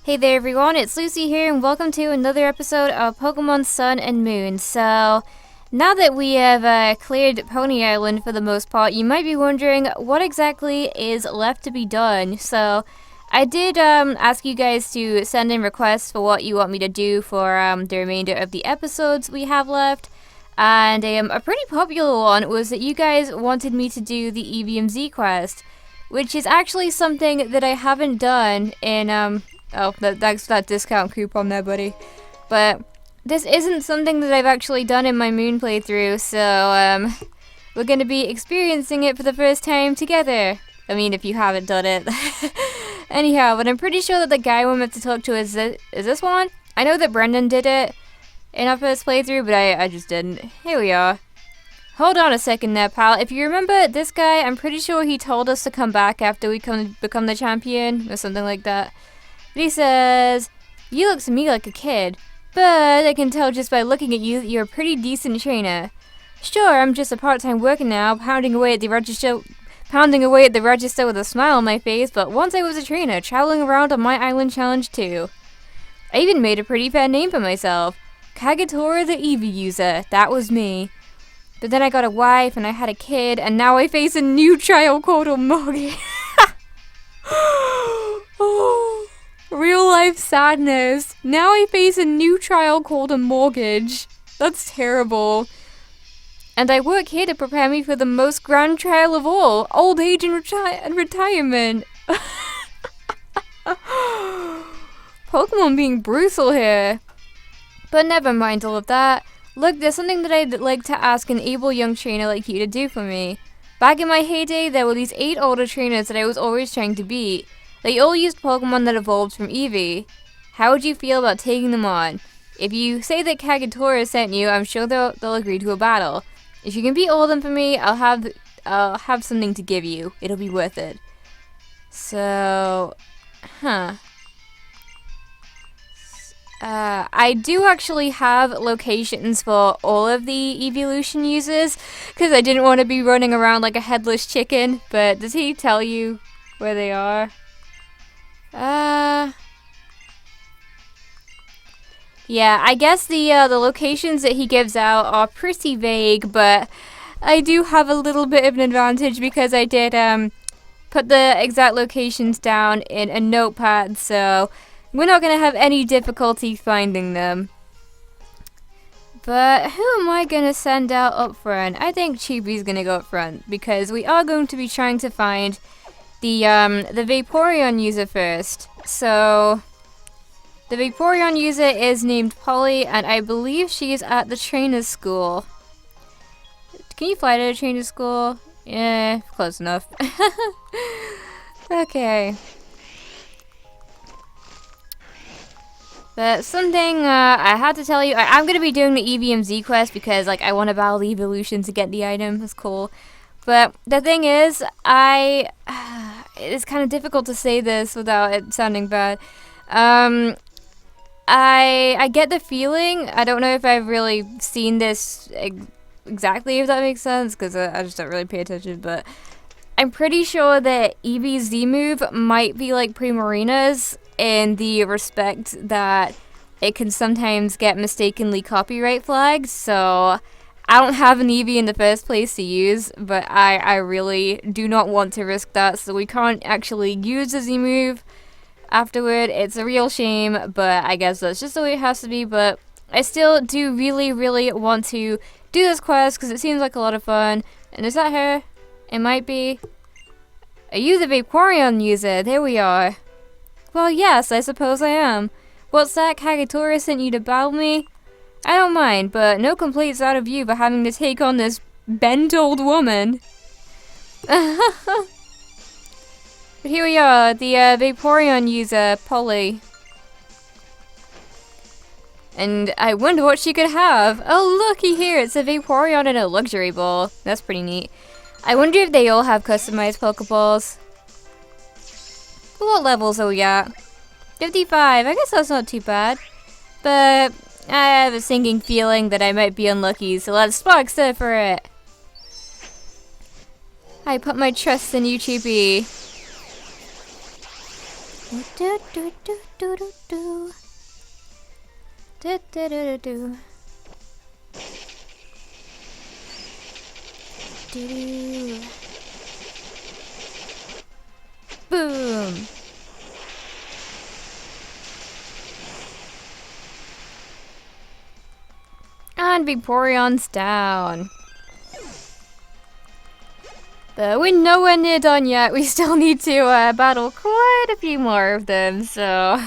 Hey there everyone, it's Lucy here and welcome to another episode of Pokemon Sun and Moon. So, now that we have cleared Pony Island for the most part, you might be wondering what exactly is left to be done. So, I did ask you guys to send in requests for what you want me to do for the remainder of the episodes we have left. And a pretty popular one was that you guys wanted me to do the Eevium Z quest, which is actually something that I haven't done in oh, that's that discount coupon there, buddy. But this isn't something that I've actually done in my Moon playthrough, so we're gonna be experiencing it for the first time together. I mean, if you haven't done it. Anyhow, but I'm pretty sure that the guy we're meant to talk to is this one? I know that Brendan did it in our first playthrough, but I just didn't. Here we are. Hold on a second there, pal. If you remember this guy, I'm pretty sure he told us to come back after we become the champion, or something like that. But he says, "You look to me like a kid, but I can tell just by looking at you that you're a pretty decent trainer. Sure, I'm just a part-time worker now, pounding away at the register with a smile on my face, but once I was a trainer, traveling around on my island challenge too. I even made a pretty fair name for myself. Kagatora the Eevee user, that was me. But then I got a wife and I had a kid, and now I face a new trial called Omogi." Oh, real life sadness. Now I face a new trial called a mortgage. That's terrible. And I work here to prepare me for the most grand trial of all, old age and retirement. Pokemon being brutal here. But never mind all of that. Look, there's something that I'd like to ask an able young trainer like you to do for me. Back in my heyday, there were these 8 older trainers that I was always trying to beat. They all used Pokemon that evolved from Eevee. How would you feel about taking them on? If you say that Kagatora sent you, I'm sure they'll agree to a battle. If you can beat all of them for me, I'll have something to give you. It'll be worth it. So, I do actually have locations for all of the Eevelution users, because I didn't want to be running around like a headless chicken, but does he tell you where they are? Yeah, I guess the locations that he gives out are pretty vague, but I do have a little bit of an advantage because I did put the exact locations down in a notepad, so we're not going to have any difficulty finding them. But who am I going to send out up front? I think Chibi's going to go up front, because we are going to be trying to find the Vaporeon user first. So the Vaporeon user is named Polly, and I believe she is at the trainer's school. Can you fly to the trainer's school? Yeah, close enough. Okay. But something I had to tell you, I'm going to be doing the Eevium Z quest because I want to battle the Eevelution to get the item. That's cool. But the thing is, it's kind of difficult to say this without it sounding bad. I get the feeling, I don't know if I've really seen this exactly, if that makes sense, because I just don't really pay attention, but I'm pretty sure that Eevee's Z move might be like Primarina's, in the respect that it can sometimes get mistakenly copyright flagged, so I don't have an Eevee in the first place to use, but I really do not want to risk that, so we can't actually use the Z move afterward. It's a real shame, but I guess that's just the way it has to be, but I still do really, really want to do this quest, because it seems like a lot of fun. And is that her? It might be. Are you the Vaporeon user? There we are. Well, yes, I suppose I am. What's that? Kagatora sent you to battle me? I don't mind, but no complaints out of you for having to take on this bent old woman. But here we are, the Vaporeon user, Polly. And I wonder what she could have. Oh, looky here, it's a Vaporeon in a luxury bowl. That's pretty neat. I wonder if they all have customized Pokeballs. What levels are we at? 55, I guess that's not too bad. But I have a sinking feeling that I might be unlucky, so let's spark for it. I put my trust in you, Chibi. Do do do do do do. Do do do do do. Do do. Boom. And Vaporeon's down. But we're nowhere near done yet. We still need to battle quite a few more of them, so...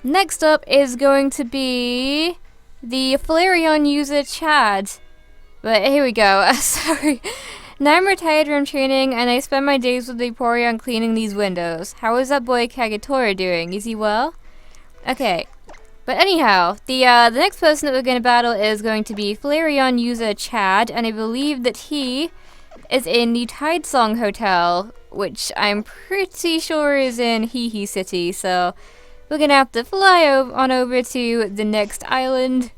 Next up is going to be the Flareon user Chad. But here we go. Sorry. Now I'm retired from training and I spend my days with Vaporeon cleaning these windows. How is that boy Kagetora doing? Is he well? Okay. But anyhow, the next person that we're going to battle is going to be Flareon user Chad, and I believe that he is in the Tidesong Hotel, which I'm pretty sure is in Hee Hee City, so we're going to have to fly on over to the next island.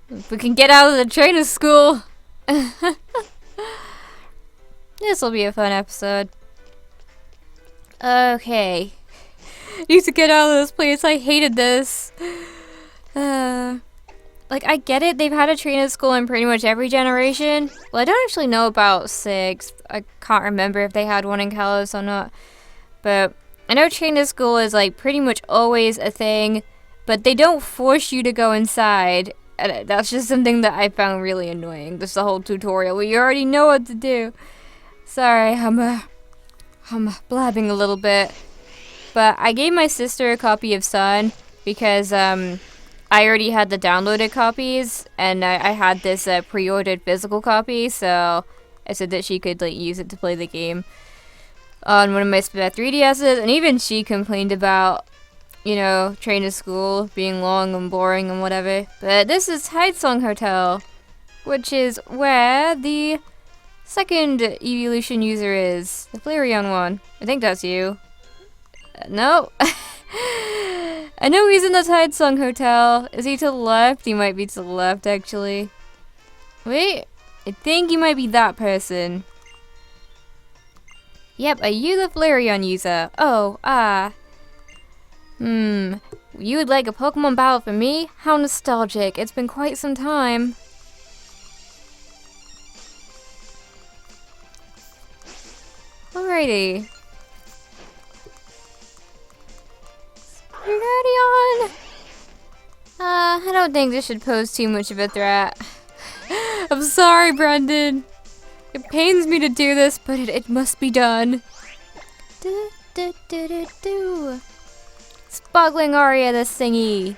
If we can get out of the trainer school. This will be a fun episode. Okay. Need to get out of this place. I hated this. Like, I get it. They've had a trainer school in pretty much every generation. Well, I don't actually know about 6. I can't remember if they had one in Kalos or not. But I know trainer school is, like, pretty much always a thing. But they don't force you to go inside. And that's just something that I found really annoying. Just the whole tutorial where you already know what to do. Sorry, I'm blabbing a little bit. But I gave my sister a copy of Sun because I already had the downloaded copies and I had this pre-ordered physical copy, so I said that she could like use it to play the game on one of my spare 3DSs, and even she complained about, you know, trainer school being long and boring and whatever. But this is Tidesong Hotel, which is where the second Eevelution user is, the Flareon one. I think that's you. No. I know he's in the Tidesong Hotel. Is he to the left? He might be to the left, actually. Wait. I think he might be that person. Yep, are you the Flareon user? Oh, You would like a Pokemon battle for me? How nostalgic. It's been quite some time. Alrighty. Guardian! I don't think this should pose too much of a threat. I'm sorry, Brendan. It pains me to do this, but it must be done. Sparkling Aria, this thingy.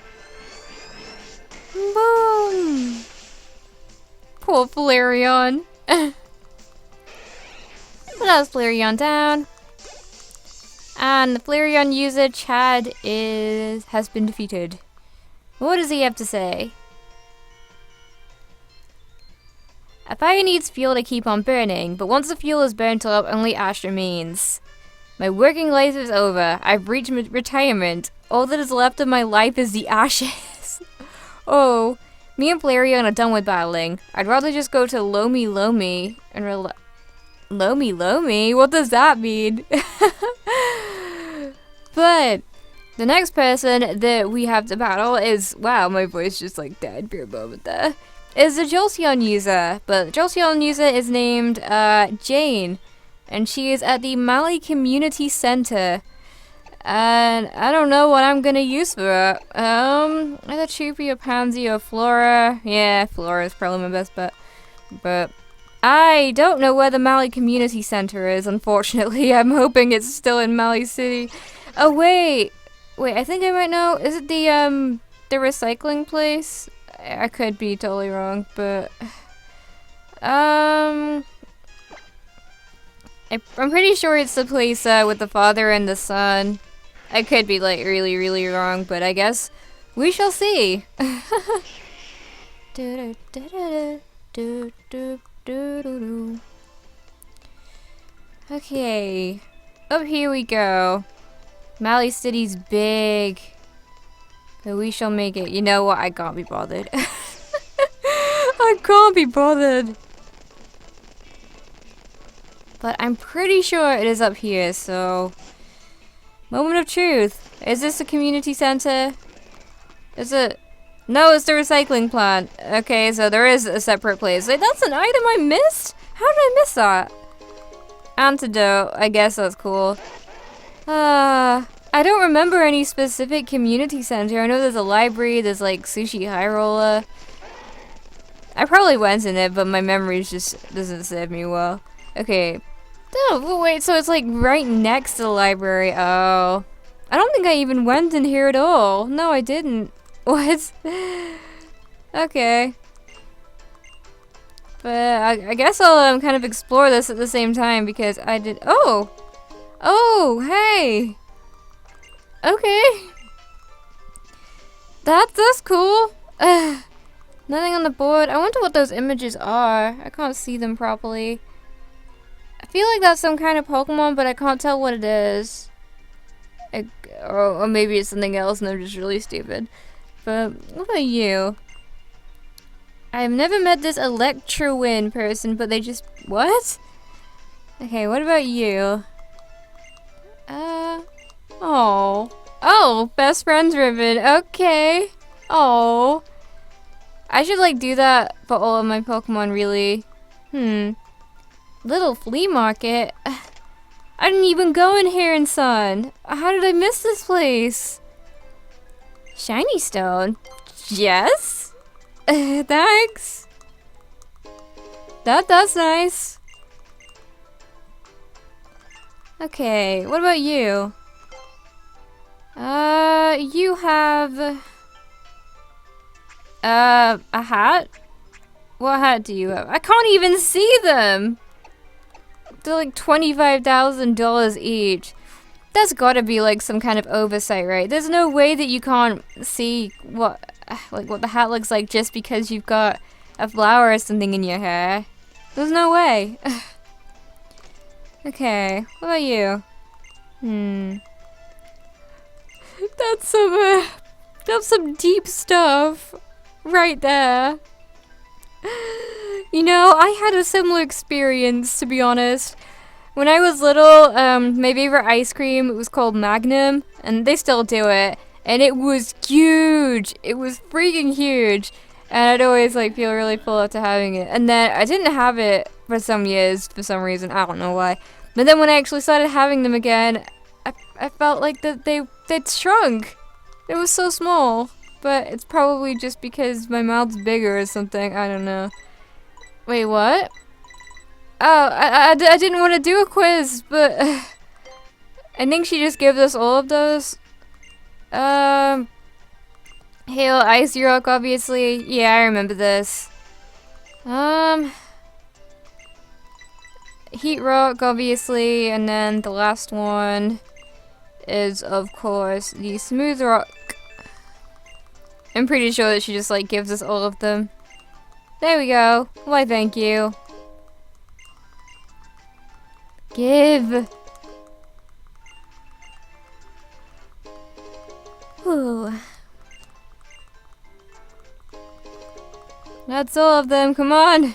Boom! Poor Flareon. But that's Flareon down. And the Flareon user, Chad, has been defeated. What does he have to say? A fire needs fuel to keep on burning, but once the fuel is burnt up, only ash remains. My working life is over. I've reached retirement. All that is left of my life is the ashes. Oh, me and Flareon are done with battling. I'd rather just go to Lomi Lomi and Lomi Lomi? What does that mean? But the next person that we have to battle is, wow, my voice just like died for a moment there, is the Jolteon user. But the Jolteon user is named Jane, and she is at the Mali Community Center. And I don't know what I'm gonna use for her. Either Choopy or Pansy or Flora. Yeah, Flora is probably my best bet. But I don't know where the Mali Community Center is, unfortunately. I'm hoping it's still in Mali City. Oh, wait, I think I might know. Is it the recycling place? I could be totally wrong, but... I'm pretty sure it's the place with the father and the son. I could be, like, really, really wrong, but I guess we shall see. Okay, up here we go. Mali City's big, but we shall make it. You know what? I can't be bothered. I can't be bothered. But I'm pretty sure it is up here, so Moment of truth. Is this a community center? Is it? No, it's the recycling plant. Okay, so there is a separate place. Wait, that's an item I missed? How did I miss that? Antidote. I guess that's cool. I don't remember any specific community center. I know there's a library, there's like Sushi High Roller. I probably went in it, but my memory just doesn't serve me well. Okay. Oh, wait, so it's like right next to the library. Oh. I don't think I even went in here at all. No, I didn't. What? Okay. But I guess I'll kind of explore this at the same time because I did. Oh! Oh, hey! Okay. That's cool. Nothing on the board. I wonder what those images are. I can't see them properly. I feel like that's some kind of Pokemon, but I can't tell what it is. Or maybe it's something else and I'm just really stupid. But what about you? I've never met this Electrowin person, but they just... What? Okay, what about you? Oh. Oh, best friends ribbon. Okay. Oh. I should like do that for all of my Pokemon, really. Little flea market. I didn't even go in here in Sun. How did I miss this place? Shiny stone. Yes. Thanks. That's nice. Okay, what about you? You have a hat? What hat do you have? I can't even see them. They're like $25,000 each. That's gotta be like some kind of oversight, right? There's no way that you can't see what the hat looks like just because you've got a flower or something in your hair. There's no way. Okay, what about you? That's some deep stuff right there. You know, I had a similar experience, to be honest. When I was little, my favorite ice cream, it was called Magnum, and they still do it. And it was huge. It was freaking huge. And I'd always like feel really full after having it. And then I didn't have it for some years, for some reason. I don't know why. But then when I actually started having them again, I felt like that they'd shrunk. It was so small. But it's probably just because my mouth's bigger or something. I don't know. Wait, what? Oh, I didn't want to do a quiz, but I think she just gives us all of those. Hail, Icy Rock, obviously. Yeah, I remember this. Heat Rock, obviously, and then the last one is, of course, the Smooth Rock. I'm pretty sure that she just, like, gives us all of them. There we go. Why, thank you. Give. Whew. That's all of them, come on!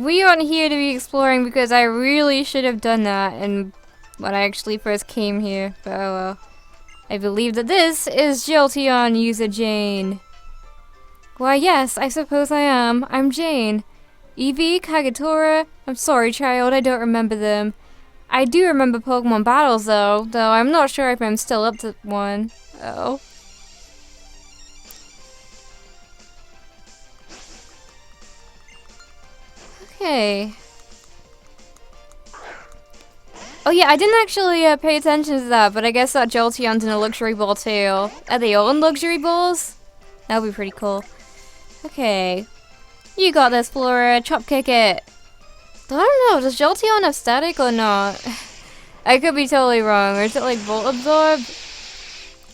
We aren't here to be exploring because I really should have done that and when I actually first came here, but oh well. I believe that this is Jolteon user Jane. Why yes, I suppose I am. I'm Jane. Eevee, Kagatora? I'm sorry child, I don't remember them. I do remember Pokemon battles though I'm not sure if I'm still up to one. Oh. Okay. Oh yeah, I didn't actually pay attention to that, but I guess that Jolteon's in a luxury ball too. Are they all in luxury balls? That would be pretty cool. Okay. You got this, Flora. Chop kick it. I don't know, does Jolteon have static or not? I could be totally wrong. Or is it like Volt Absorb?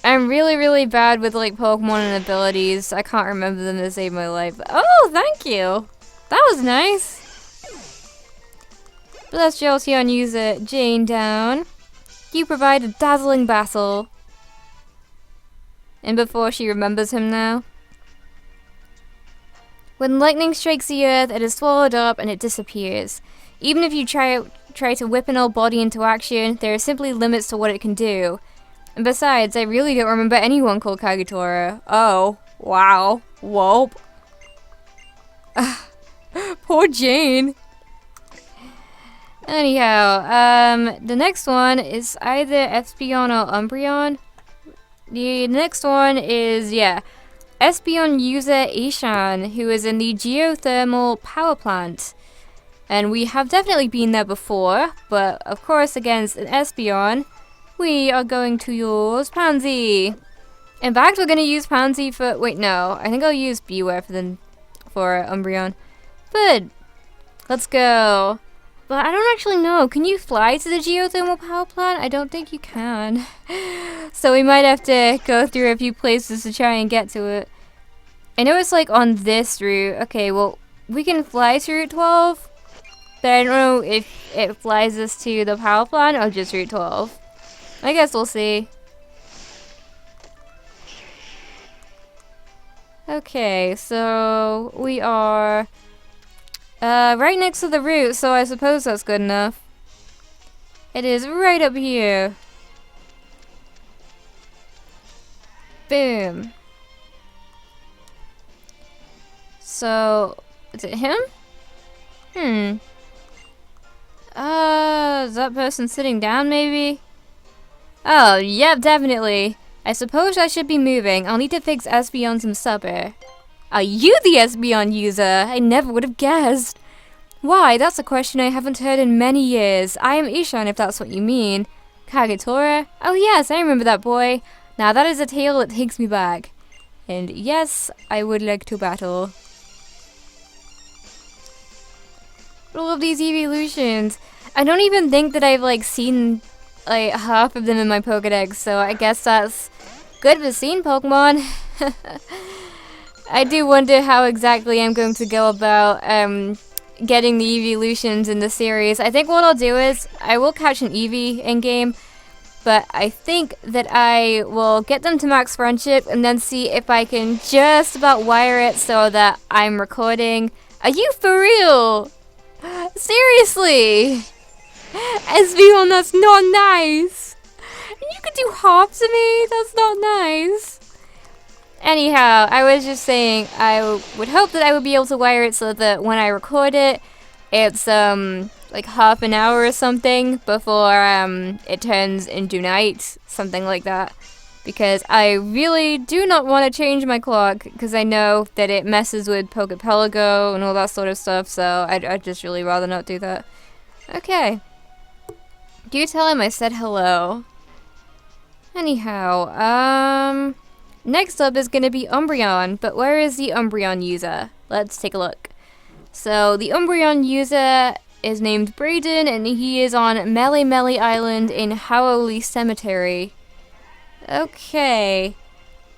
I'm really bad with like Pokemon and abilities. I can't remember them to save my life. Oh, thank you. That was nice. But let's Jolteon user Jane down. You provide a dazzling battle. And before she remembers him now. When lightning strikes the earth, it is swallowed up and it disappears. Even if you try try to whip an old body into action, there are simply limits to what it can do. And besides, I really don't remember anyone called Kagetora. Oh, wow. Whoa. Poor Jane. Anyhow, the next one is either Espeon or Umbreon. The next one is, yeah, Espeon user Ishan, who is in the geothermal power plant. And we have definitely been there before, but of course against an Espeon, we are going to use Pansy. In fact, we're going to use Pansy for, wait, no, I think I'll use Beware for Umbreon. But, let's go. But I don't actually know. Can you fly to the geothermal power plant? I don't think you can. So we might have to go through a few places to try and get to it. I know it's like on this route. Okay, well, we can fly to Route 12. But I don't know if it flies us to the power plant or just Route 12. I guess we'll see. Okay, so we are right next to the route, so I suppose that's good enough. It is right up here. Boom. So, is it him? Is that person sitting down maybe? Oh, yep, definitely. I suppose I should be moving. I'll need to fix Espeon some supper. Are you the Espeon user? I never would have guessed. Why, that's a question I haven't heard in many years. I am Ishan, if that's what you mean. Kagetora? Oh yes, I remember that boy. Now that is a tale that takes me back. And yes, I would like to battle. I love these Eevelutions. I don't even think that I've like seen like half of them in my Pokedex, so I guess that's good for seeing Pokemon. I do wonder how exactly I'm going to go about getting the Eevelutions in the series. I think what I'll do is I will catch an Eevee in game, but I think that I will get them to max friendship and then see if I can just about wire it so that I'm recording. Are you for real? Seriously? Espeon, that's not nice. You could do hops to me? That's not nice. Anyhow, I was just saying I would hope that I would be able to wire it so that when I record it, it's like half an hour or something before it turns into night, something like that. Because I really do not want to change my clock because I know that it messes with Pokepelago and all that sort of stuff, so I'd just really rather not do that. Okay. Do you tell him I said hello? Anyhow, next up is going to be Umbreon, but where is the Umbreon user? Let's take a look. So, the Umbreon user is named Brayden, and he is on Mele Mele Island in Howley Cemetery. Okay.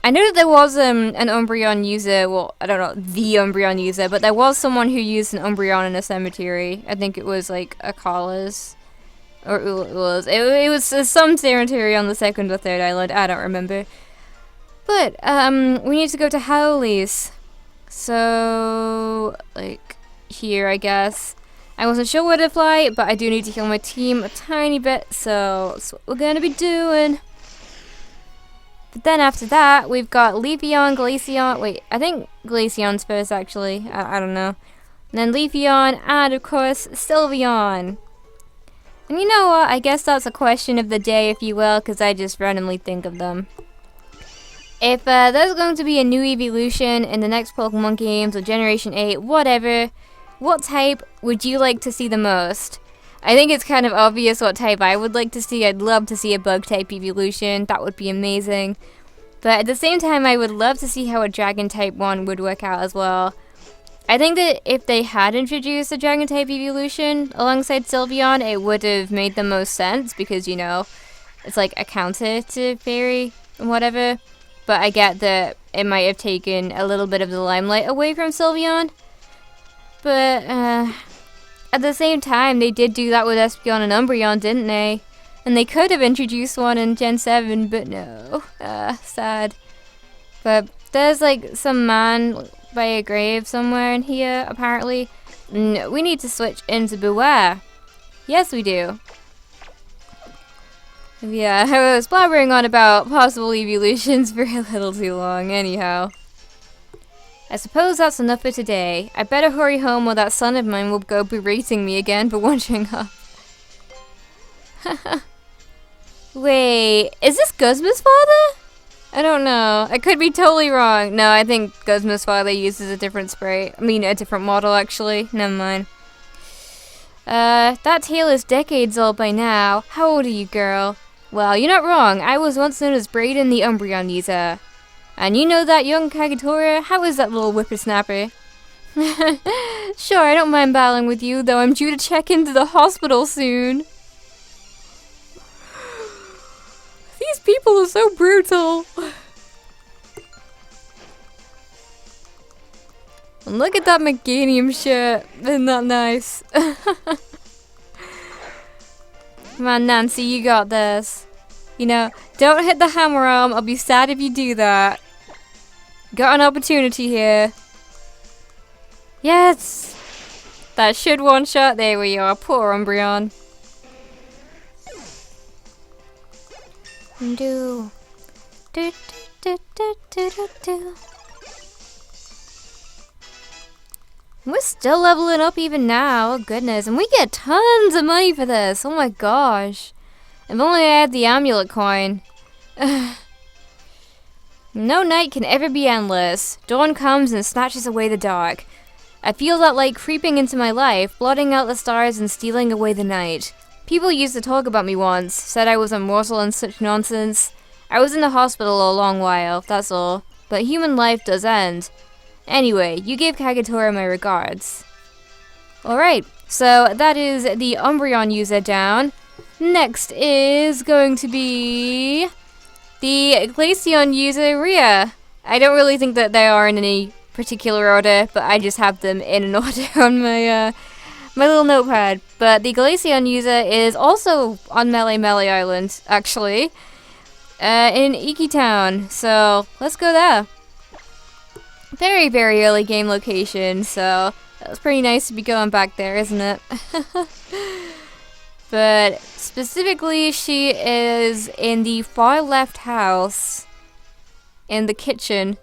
I know that there was an Umbreon user, well, I don't know, the Umbreon user, but there was someone who used an Umbreon in a cemetery. I think it was like Akala's. Or it was some cemetery on the second or third island, I don't remember. But, we need to go to Howley's. So, like, here, I guess. I wasn't sure where to fly, but I do need to heal my team a tiny bit, so that's what we're gonna be doing. But then after that, we've got Leafeon, Glaceon, wait, I think Glaceon's first, actually. I don't know. And then Leafeon, and of course, Sylveon. And you know what, I guess that's a question of the day, if you will, because I just randomly think of them. If there's going to be a new Eevelution in the next Pokemon games or Generation 8, whatever, what type would you like to see the most? I think it's kind of obvious what type I would like to see. I'd love to see a Bug-type Eevelution. That would be amazing. But at the same time, I would love to see how a Dragon-type one would work out as well. I think that if they had introduced a Dragon-type Eevelution alongside Sylveon, it would have made the most sense because, you know, it's like a counter to Fairy and whatever. But I get that it might have taken a little bit of the limelight away from Sylveon. But, at the same time, they did do that with Espeon and Umbreon, didn't they? And they could have introduced one in Gen 7, but no. Sad. But there's, like, some man by a grave somewhere in here, apparently. No, we need to switch into Beware. Yes, we do. Yeah, I was blabbering on about possible evolutions for a little too long, anyhow. I suppose that's enough for today. I better hurry home or that son of mine will go berating me again for wandering off. Wait, is this Guzma's father? I don't know. I could be totally wrong. No, I think Guzma's father uses a different spray. I mean, a different model, actually. Never mind. That tail is decades old by now. How old are you, girl? Well, you're not wrong. I was once known as Brayden the Umbreon user. And you know that young Kagetora? How is that little whippersnapper? Sure, I don't mind battling with you, though I'm due to check into the hospital soon. These people are so brutal. And look at that Meganium shirt. Isn't that nice? Come on, Nancy, you got this. You know, don't hit the hammer arm. I'll be sad if you do that. Got an opportunity here. Yes! That should one-shot. There we are. Poor Umbreon. Do. Do, do, do, do, do, do. We're still leveling up even now. Oh, goodness. And we get tons of money for this. Oh my gosh. If only I had the amulet coin. No night can ever be endless. Dawn comes and snatches away the dark. I feel that light creeping into my life, blotting out the stars and stealing away the night. People used to talk about me once, said I was immortal and such nonsense. I was in the hospital a long while, that's all. But human life does end. Anyway, you gave Kagetora my regards. Alright, so that is the Umbreon user down. Next is going to be the Glaceon user, Rhea. I don't really think that they are in any particular order, but I just have them in an order on my my little notepad. But the Glaceon user is also on Melee Island, actually, in Iki Town. So let's go there. Very, very early game location, so that was pretty nice to be going back there, isn't it? But specifically, she is in the far left house in the kitchen.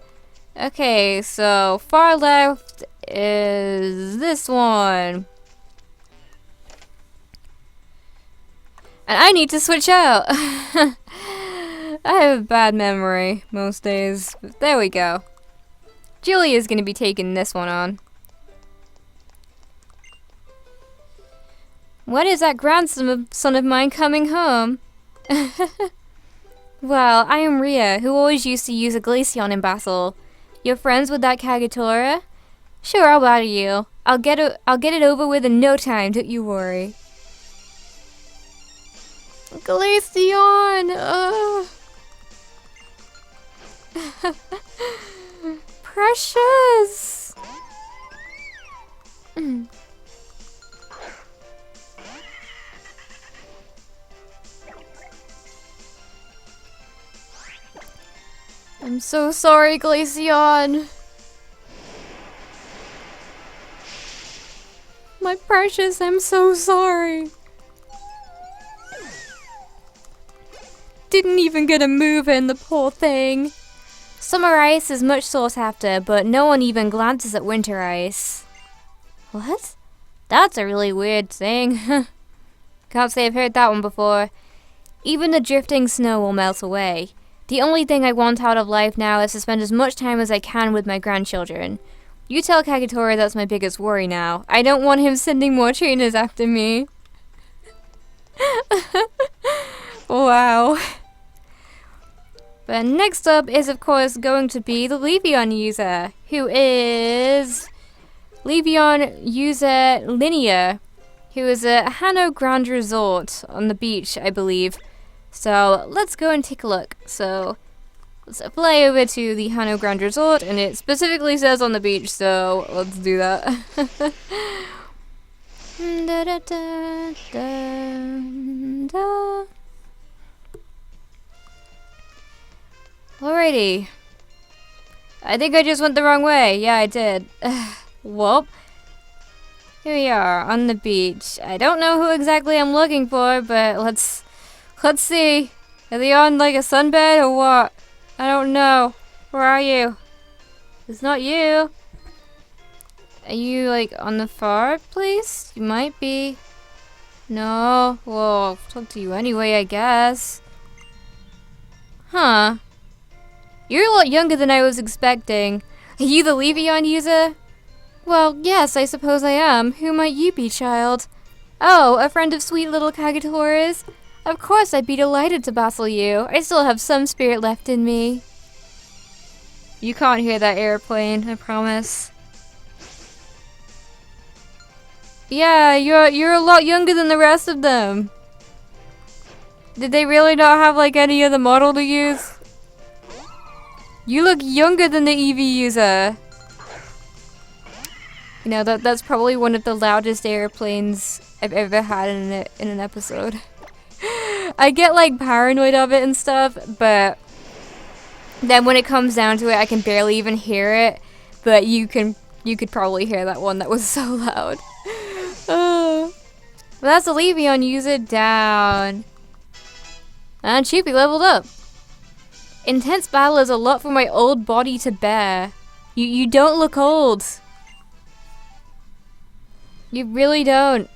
Okay, so far left is this one. And I need to switch out. I have a bad memory most days. But there we go. Julie is going to be taking this one on. When is that grandson of mine coming home? Well, I am Rhea, who always used to use a Glaceon in battle. You're friends with that Kagetora? Sure, I'll battle you. I'll get it over with in no time, don't you worry. Glaceon! Precious! I'm so sorry, Glaceon. My precious, I'm so sorry. Didn't even get a move in, the poor thing. Summer ice is much sought after, but no one even glances at winter ice. What? That's a really weird thing. Can't say I've heard that one before. Even the drifting snow will melt away. The only thing I want out of life now is to spend as much time as I can with my grandchildren. You tell Kagetora that's my biggest worry now. I don't want him sending more trainers after me. Wow. But next up is, of course, going to be the Levion user, who is Levion user Linnea, who is at Hano Grand Resort on the beach, I believe. So let's go and take a look. So let's fly over to the Hano Grand Resort, and it specifically says on the beach, so let's do that. Da, da, da, da, da. Alrighty. I think I just went the wrong way. Yeah, I did. Whoop. Here we are on the beach. I don't know who exactly I'm looking for, but let's see. Are they on like a sunbed or what? I don't know. Where are you? It's not you. Are you like on the fireplace? You might be. No. Well, I'll talk to you anyway, I guess. Huh. You're a lot younger than I was expecting. Are you the Eevium user? Well, yes, I suppose I am. Who might you be, child? Oh, a friend of sweet little Kagatora's? Of course, I'd be delighted to battle you. I still have some spirit left in me. You can't hear that airplane, I promise. Yeah, you're a lot younger than the rest of them. Did they really not have like any other model to use? You look younger than the Eevee user. You know, that's probably one of the loudest airplanes I've ever had in an episode. I get like paranoid of it and stuff, but then when it comes down to it, I can barely even hear it. But you could probably hear that one that was so loud. Well, that's the Eevium user down. And Choopy leveled up. Intense battle is a lot for my old body to bear. You don't look old. You really don't.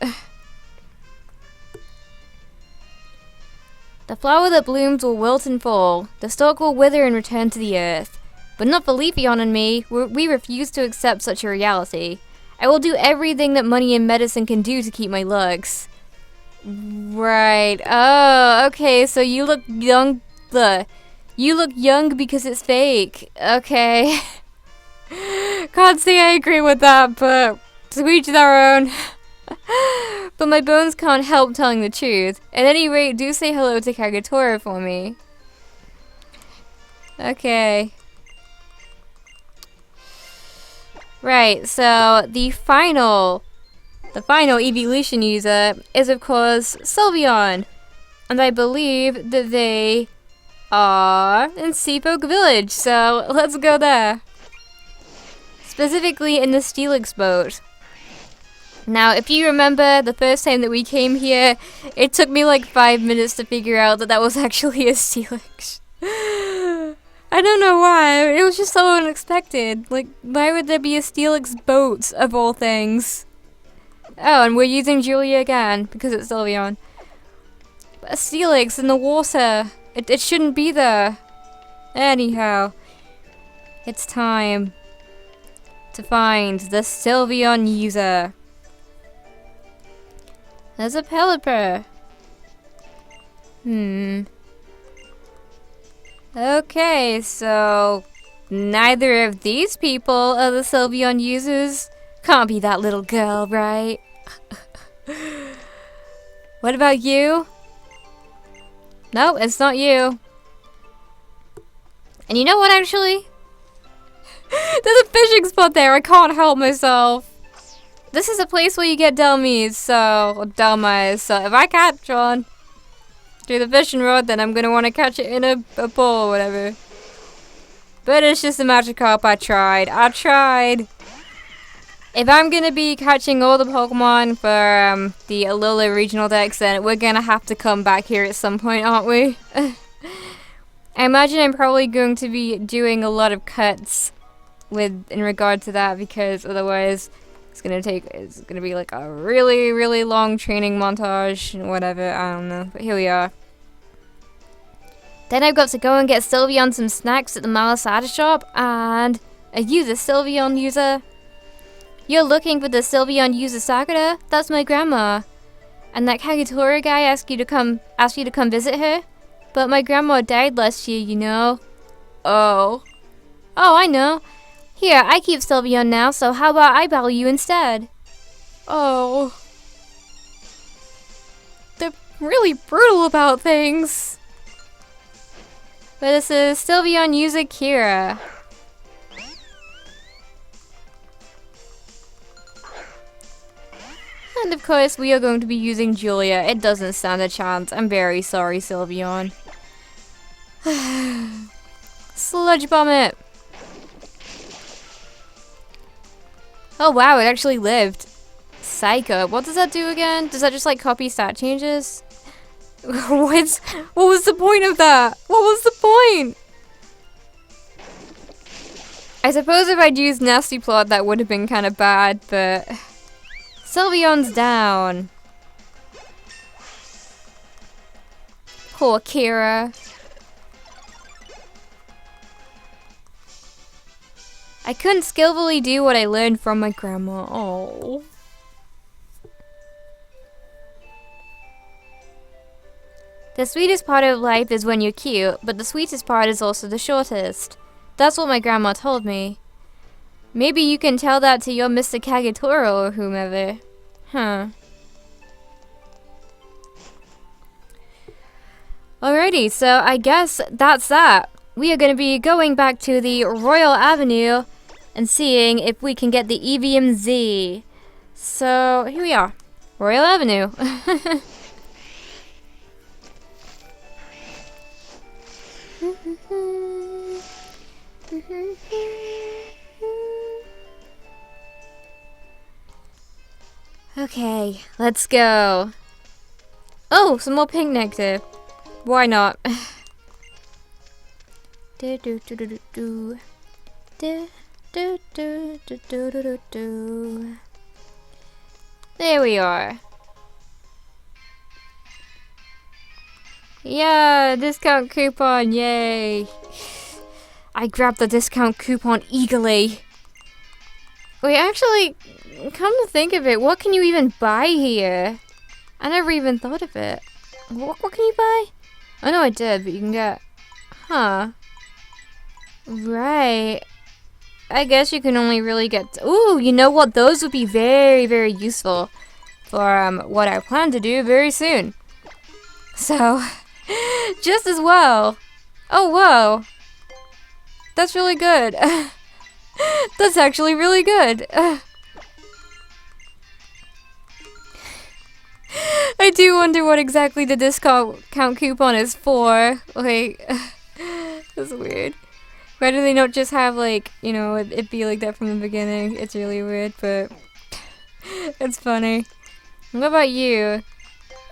The flower that blooms will wilt and fall. The stalk will wither and return to the earth. But not for Eevium and me. We refuse to accept such a reality. I will do everything that money and medicine can do to keep my looks. Right. Oh, okay. So you look young. You look young because it's fake. Okay. Can't say I agree with that, but to each their own. But my bones can't help telling the truth. At any rate, do say hello to Kagatora for me. Okay. Right, so the final Eevelution user is of course Sylveon. And I believe that they are in Seafolk Village, so let's go there. Specifically in the Steelix boat. Now, if you remember the first time that we came here, it took me like 5 minutes to figure out that that was actually a Steelix. I don't know why, it was just so unexpected. Like, why would there be a Steelix boat, of all things? Oh, and we're using Julia again, because it's Sylveon. But a Steelix in the water, it shouldn't be there. Anyhow, it's time to find the Sylveon user. There's a Pelipper. Okay, so neither of these people are the Sylveon users. Can't be that little girl, right? What about you? No, it's not you. And you know what, actually? There's a fishing spot there, I can't help myself. This is a place where you get dummies, or dummies, so if I catch one through the fishing rod, then I'm gonna want to catch it in a bowl or whatever. But it's just a Magikarp. I tried. If I'm gonna be catching all the Pokemon for the Alola regional decks, then we're gonna have to come back here at some point, aren't we? I imagine I'm probably going to be doing a lot of cuts in regard to that, because otherwise it's gonna be like a really, really long training montage and whatever, I don't know, but here we are. Then I've got to go and get Sylveon some snacks at the Malasada shop, and are you the Sylveon user? You're looking for the Sylveon user Sakura? That's my grandma. And that Kagatora guy asked you to come visit her? But my grandma died last year, you know. Oh, I know. Here, I keep Sylveon now, so how about I battle you instead? Oh. They're really brutal about things. But this is Sylveon user Kira. And of course, we are going to be using Julia. It doesn't stand a chance. I'm very sorry, Sylveon. Sludge bomb it. Oh wow, it actually lived. Psycho. What does that do again? Does that just like copy stat changes? What was the point of that? What was the point? I suppose if I'd used Nasty Plot that would have been kind of bad, but... Sylveon's down. Poor Kira. I couldn't skillfully do what I learned from my grandma. Oh. The sweetest part of life is when you're cute, but the sweetest part is also the shortest. That's what my grandma told me. Maybe you can tell that to your Mr. Kagetora or whomever. Huh. Alrighty, so I guess that's that. We are going to be going back to the Royal Avenue and seeing if we can get the Eevium Z. So, here we are. Royal Avenue. Okay, let's go. Oh, some more pink nectar. Why not? There we are. Yeah, discount coupon, yay. I grabbed the discount coupon eagerly. Wait, actually, come to think of it, what can you even buy here? I never even thought of it. What can you buy? I know I did, but you can get... Huh. Right. I guess you can only really get... Ooh, you know what? Those would be very, very useful for what I plan to do very soon. So, just as well. Oh, whoa. That's really good. That's actually really good. I do wonder what exactly the discount coupon is for. Like, that's weird. Why do they not just have, like, you know, it be like that from the beginning? It's really weird, but it's funny. What about you?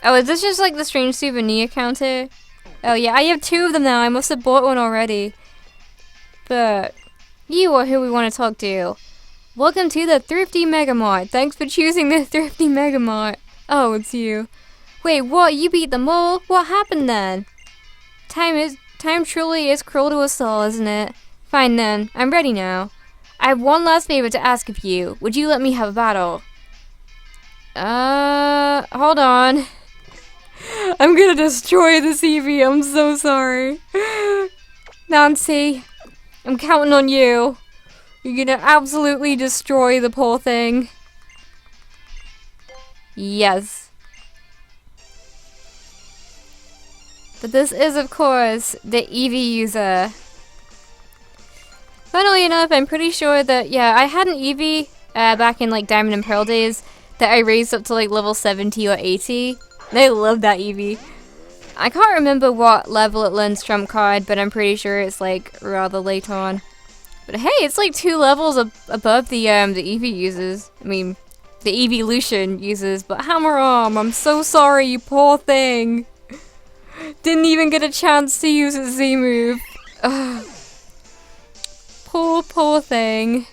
Oh, is this just like the strange souvenir counter? Oh yeah, I have 2 of them now. I must have bought one already. But you are who we want to talk to. Welcome to the Thrifty Megamart. Thanks for choosing the Thrifty Megamart. Oh, it's you. Wait, what? You beat them all? What happened then? Time truly is cruel to us all, isn't it? Fine then, I'm ready now. I have one last favor to ask of you. Would you let me have a battle? Hold on. I'm gonna destroy this Eevee, I'm so sorry. Nancy, I'm counting on you. You're gonna absolutely destroy the poor thing. Yes. But this is, of course, the Eevee user. Funnily enough, I'm pretty sure that, yeah, I had an Eevee back in like Diamond and Pearl days that I raised up to like level 70 or 80. And I love that Eevee. I can't remember what level it learns Trump Card, but I'm pretty sure it's like rather late on. But hey, it's like 2 levels above the Eevee uses. I mean, the Eevelution uses, but Hammer Arm, I'm so sorry, you poor thing. Didn't even get a chance to use its Z move. Ugh. Poor thing.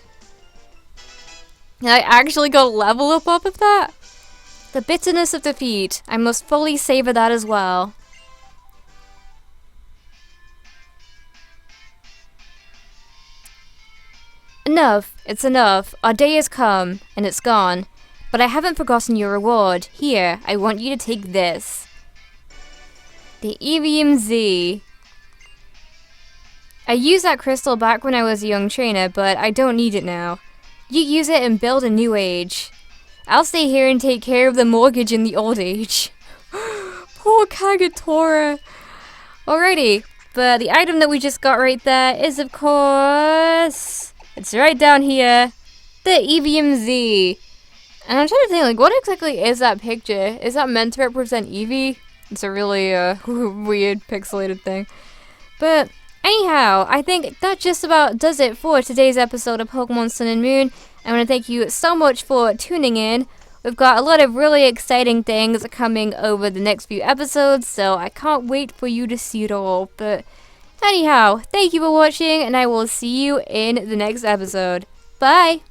And I actually got a level up off of that? The bitterness of defeat. I must fully savor that as well. Enough. It's enough. Our day has come, and it's gone. But I haven't forgotten your reward. Here, I want you to take this. The Eevium Z. I used that crystal back when I was a young trainer, but I don't need it now. You use it and build a new age. I'll stay here and take care of the mortgage in the old age. Poor Kagetora. Alrighty, but the item that we just got right there is, of course, it's right down here, the Eevium Z. And I'm trying to think, like, what exactly is that picture? Is that meant to represent Eevee? It's a really weird pixelated thing. But anyhow, I think that just about does it for today's episode of Pokemon Sun and Moon. I want to thank you so much for tuning in. We've got a lot of really exciting things coming over the next few episodes, so I can't wait for you to see it all. But anyhow, thank you for watching, and I will see you in the next episode. Bye!